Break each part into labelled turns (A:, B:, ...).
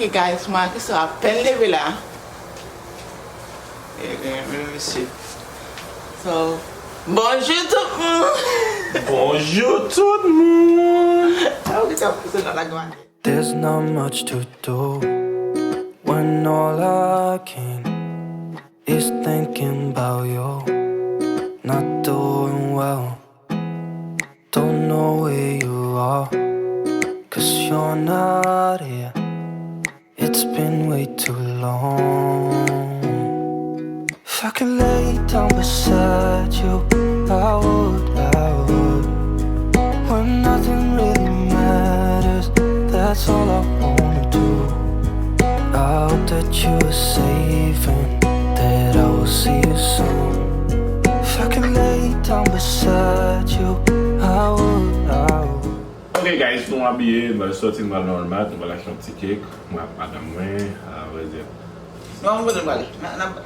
A: Ok guys, moi Christo a peine levé là. Monsieur. So, bonjour tout le monde.
B: Bonjour tout le monde.
C: There's not much to do when all I can is thinking about you. Not doing well, don't know where you are, 'cause you're not here. It's been way too long. If I could lay down beside you, I would. When nothing really matters, that's all I wanna do. I hope that you are safe and that I will see you soon. If I could lay down beside you, I would.
B: Ok guys, nous habillés, nous allons sortir de normal, nous allons acheter un petit cake. Moi, madanm Mwen, à vrai dire.
A: Non, on va aller.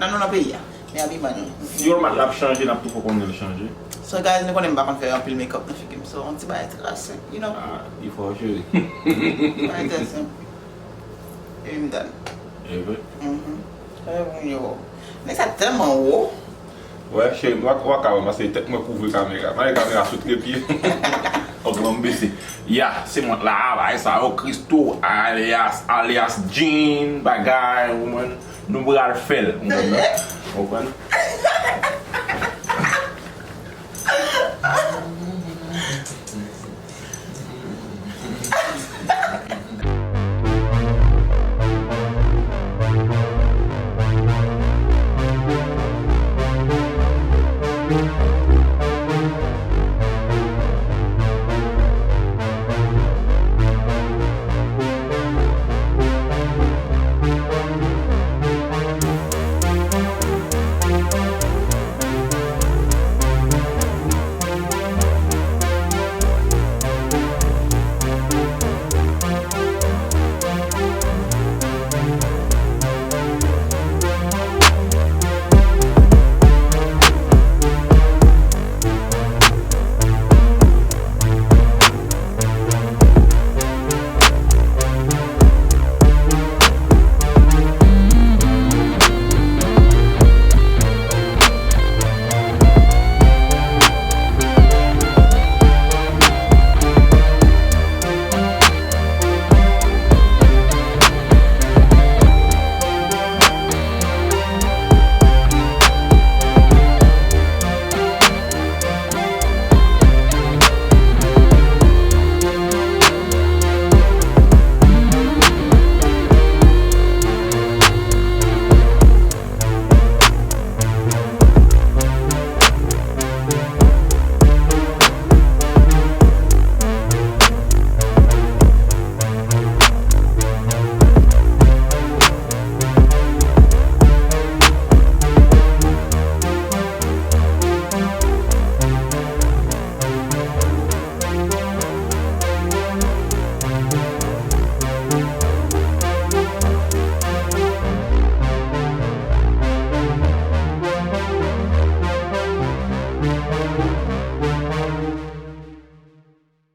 A: Dans pays. Mais habille maintenant.
B: Yo, mat l'a changé, n'a pas faut qu'on le changer.
A: So guys, nous connaissons pas qu'on fait un peu de make-up dans le film. So on s'y va être assez, you know.
B: Ah, il faut acheter.
A: Pas intéressant. Et il me donne.
B: Et vrai?
A: Mwen Yo. Mais ça tellement haut.
B: Ouais, chez moi, parce que tête moi couvre la caméra. Ma caméra sous trépied. Au grand baissé. Ya, c'est moi là, ça, Beau Christo, alias jean, bagay, woman. Nous bral faire, vous comprenez?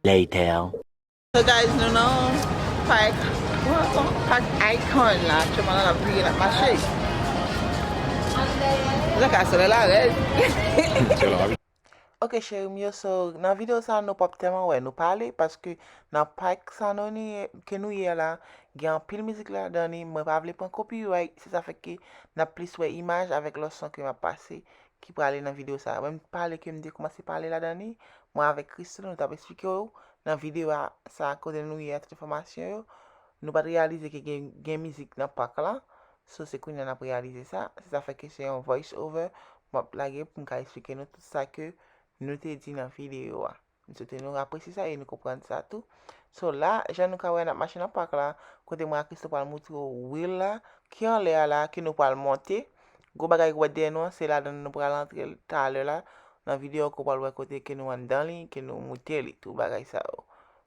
D: Later.
A: So guys, nous non pack icon là, tu m'as la pris la marché. La casa de la red. Ok chérie mieux so dans vidéo ça nous pas tellement ouais nous parler parce que dans pack ça nous ni que nous y là, il y a un pile musique là dedans ni moi pas vle prendre copyright, c'est ça fait que n'a plus ouais image avec le son que m'a passé qui pour aller dans vidéo ça. Même parler que me dit commencer parler là dedans ni moi avec Christo nous t'a expliqué dans vidéo ça à côté nous y a toute information nous pas réaliser que gain musique dans pack là. So c'est qu'on a réalisé ça, ça fait que c'est un voice over m'a plaguer pour m'expliquer nous tout ça que nous te dit dans vidéo a. Nous apprécier ça et nous comprendre ça tout. So là, j'ai nous ka na machine à pack là, côté moi Christo parle montrer wheel là qui en l'air là qui nous parle monter. Go bagay ko de nous, c'est là dans nous pour rentrer tout à l'heure là dans vidéo ko parle côté que nous en dans li, que nous monter li tout bagay ça.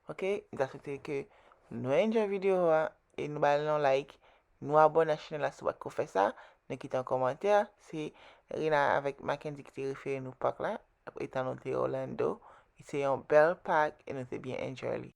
A: OK, j'espère que nous enjoy vidéo et nous ballons like, nous abonner à la chaîne là si vous fait ça, nous quitter un commentaire, c'est Rina avec Mackenzie qui te réfère nous pack là. Étant noté Orlando, c'est un bel pack et nous t'es bien enjoyé.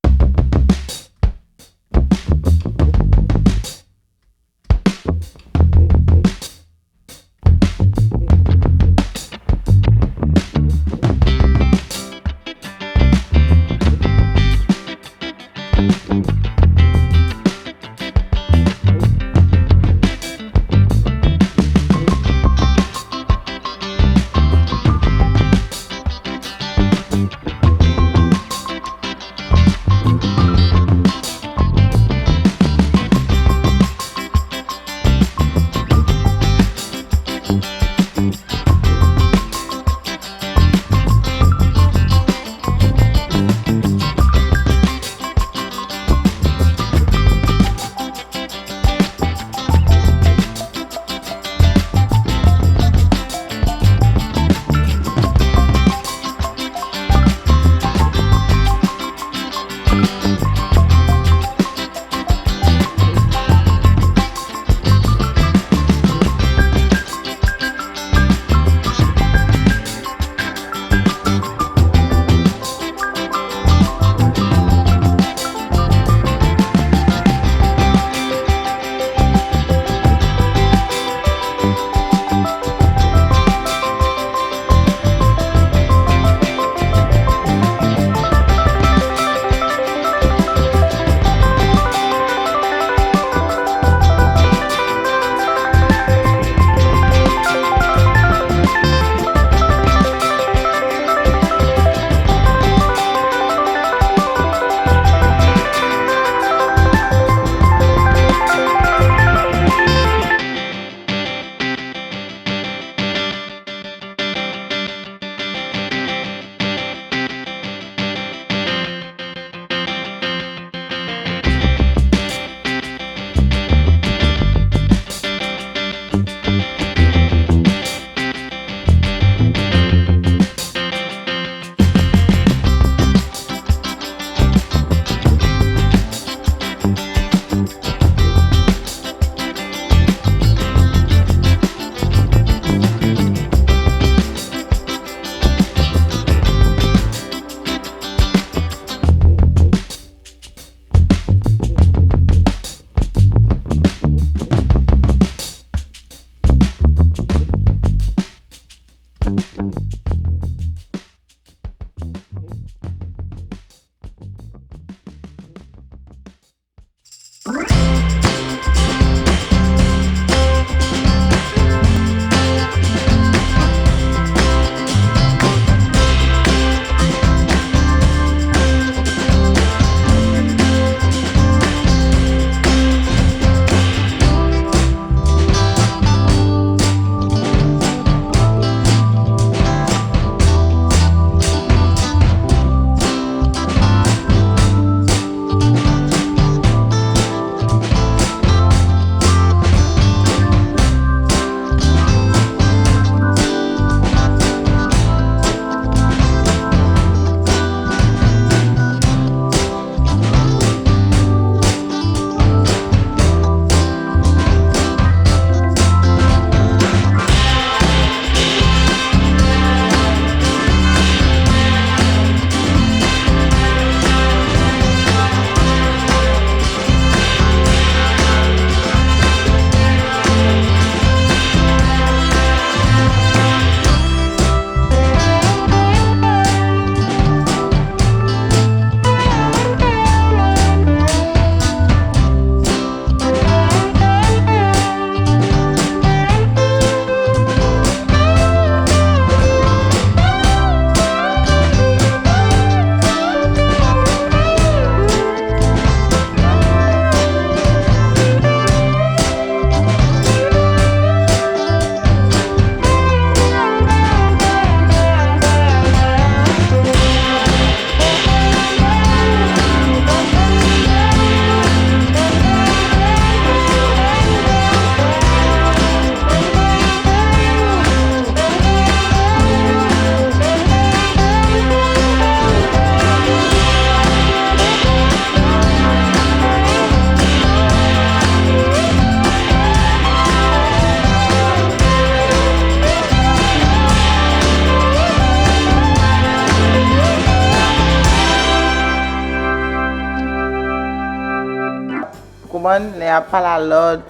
A: kompon, le ap pala lòd,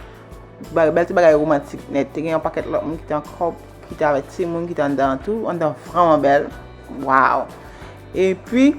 A: bel ti bagay romantik net, te gen yon paket lòt moun ki te an kop, ki te avè timoun, ki te an dan tout, an dan vreman bel, waw. E pi,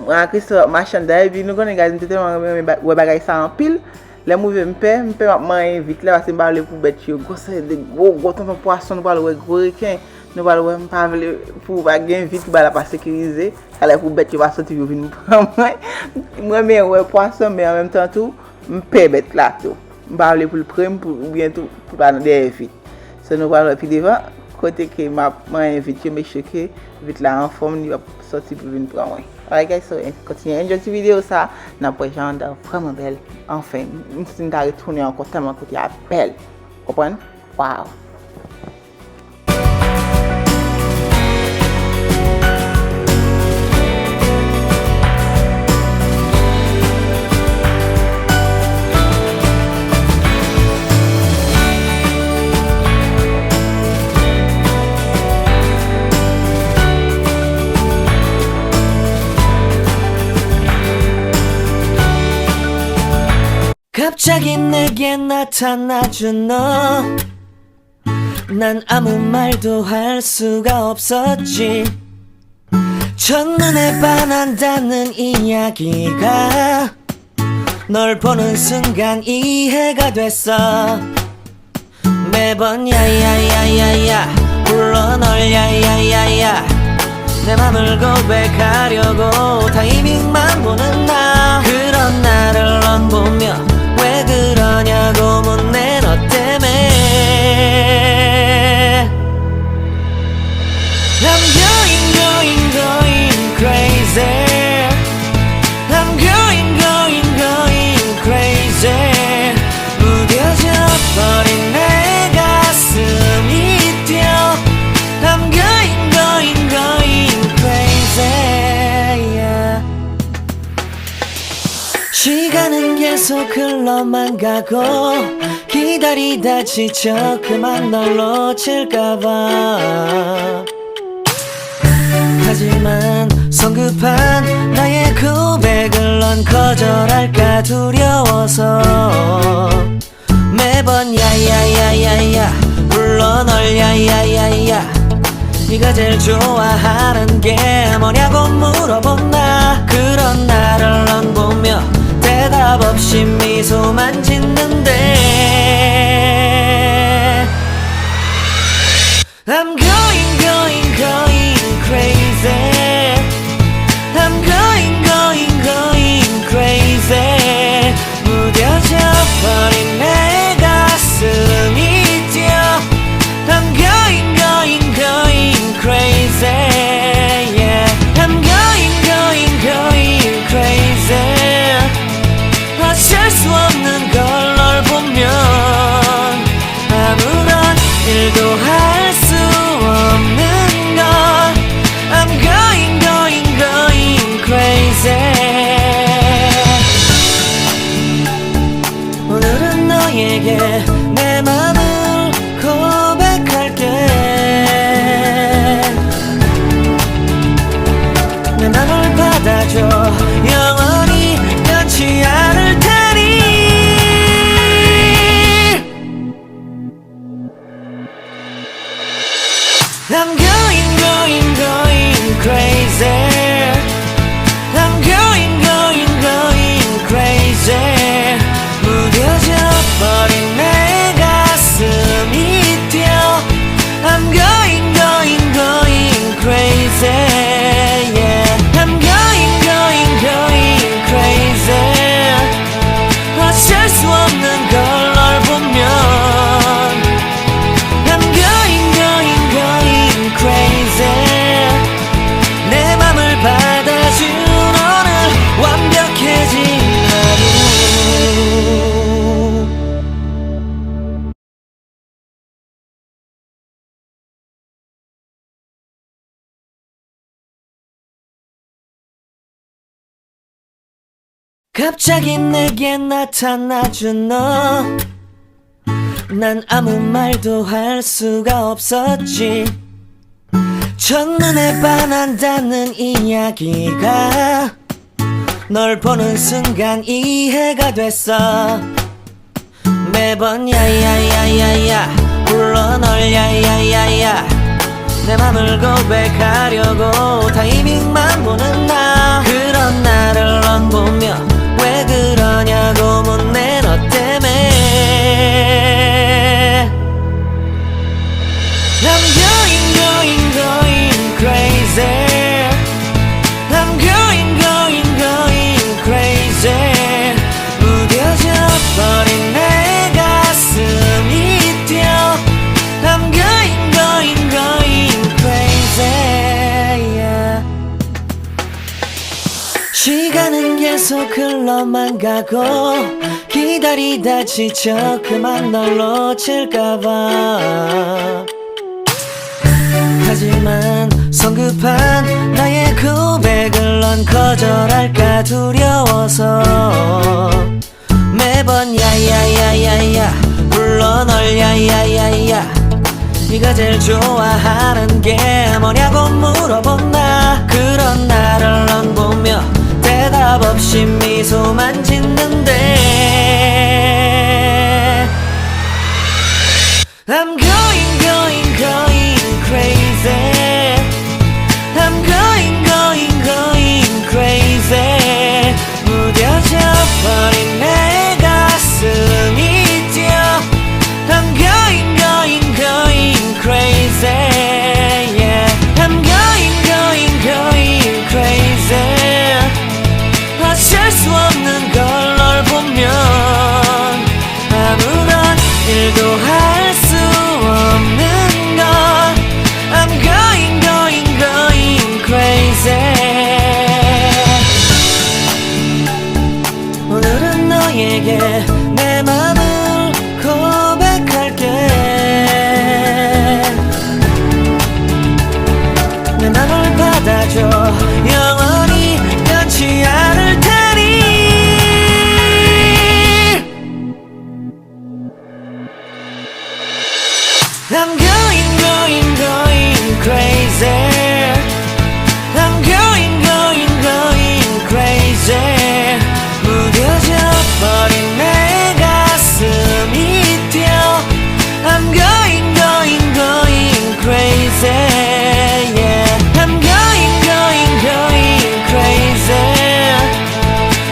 A: mwen Christo ma chanteur, bi nou konen guys, mwen te teman wè bagay sa an pil, le mouve mpe mapman invite le, vase mba wale pou bet yo, gose de gwo ton poason, nou wale wè gwo reken, nou wale wè mpa vle pou bagay invite, pou wale pa sekirize, kale pou bet yo va soti yo vin mwen men wè poason, men an menm tan tou, mpe bet la tou, mba wale pou l'prem, pou bientou, pou wale de invite. Se nou wale wè pi devan, kote ke mapman invite yo, me choke, vite la an form, ni wap soti pou vin pran wè. Alright guys, so continue enjoy cette vidéo ça. N'a pas genre vraiment belle. Enfin, une si nous retourner encore tellement côté à belle. Comprenez? Wow.
C: 갑자기 내게 나타나준 너, 난 아무 말도 할 수가 없었지. 첫눈에 반한다는 이야기가 널 보는 순간 이해가 됐어. 매번 야야야야야 불러 널 야야야야, 내 맘을 고백하려고 타이밍만 보는 나. 그런 나를 넌 보며 왜 그러냐고 묻네 너 때문에. I'm going crazy. I'm going crazy. 무뎌져 버린 내 가슴이 뛰어. I'm going crazy. Yeah. 시간은 계속 흘러만 가고 기다리다 지쳐 그만 널 놓칠까봐. 하지만 성급한 나의 고백을 넌 거절할까 두려워서 매번 야야야야야 불러 널 야야야야. 네가 제일 좋아하는 게 뭐냐고 물어본 나. 그런 나를 넌 보며 대답 없이 미소만 짓는데. I'm going crazy. I'm going crazy. 무뎌져 버린 내 가슴이 뛰어. I'm going crazy. Yeah. I'm going crazy. 어쩔 수 없는 걸 널 보면 아무런 일도 할 수 없는 걸. I'm going crazy. 오늘은 너에게 내 맘을 고백할게. 내 맘을 받아줘. 영원히 변치 않을 테니. I'm going crazy. I'm going crazy. 무뎌져 버린 내 가슴이 뛰어. I'm going crazy. Yeah. I'm going crazy. 어쩔 수 없는 걸 널 보면 I'm going crazy. 내 맘을 받아준 오늘 완벽해진 하루. 갑자기 내게 나타나준 너, 난 아무 말도 할 수가 없었지. 첫눈에 반한다는 이야기가 널 보는 순간 이해가 됐어 매번 야야야야야 불러 널 야야야야 내 맘을 고백하려고 타이밍만 보는 나 그런 나를 넌 보며 왜 그러냐고 묻네 너 때문에 I'm going crazy I'm going crazy 무뎌져 버린 내 가슴이 뛰어 I'm going crazy yeah. 시간은 계속 흘러만 가고 기다리다 지쳐 그만 널 놓칠까봐 하지만 성급한 나의 고백을 넌 거절할까 두려워서 매번 야야야야야 불러 널 야야야야 네가 제일 좋아하는 게 뭐냐고 물어본 나 그런 나를 넌 보며 대답 없이 미소만 짓는데 I'm going crazy I'm going crazy 무뎌져 버린 내 가슴이 뛰어 I'm going crazy yeah I'm going crazy 어쩔 수 없는 걸 널 보면 아무런 일도 할 수 없는 걸 I'm going crazy 오늘은 너에게 내 맘을 고백할게 내 맘을 받아줘 영원히 변치 않을 테니 I'm going crazy I'm going crazy 무뎌져 버린 내 가슴이 뛰어 I'm going crazy yeah I'm going crazy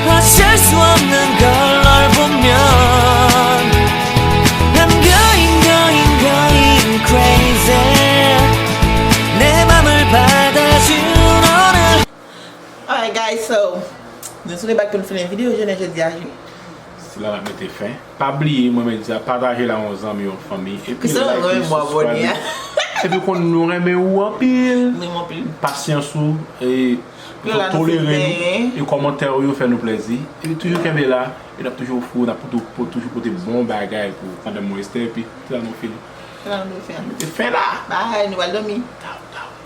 C: 어쩔 수 없는 걸 널 보면 I'm going crazy 내 맘을 받아준 오늘
A: Alright guys, so nous sommes back pour finir la vidéo, je n'ai dit à vous.
B: C'est là que je fin. Pas oublier, moi, je dis, partager la 11 ans, en famille. Et puis,
A: ça, moi, abonné.
B: Et puis, qu'on nous remet ou en pile. Patience ou, et tolérer nous. Et commentaires, vous fait nous plaisir. Et puis, toujours qu'il est là, il a toujours fou, il a toujours pour des bons bagages pour prendre mon Esther. Et puis, là, nous finissons.
A: Là, nous finissons.
B: Et fin là.
A: Bye, nous allons dormir.
B: Ciao, ciao.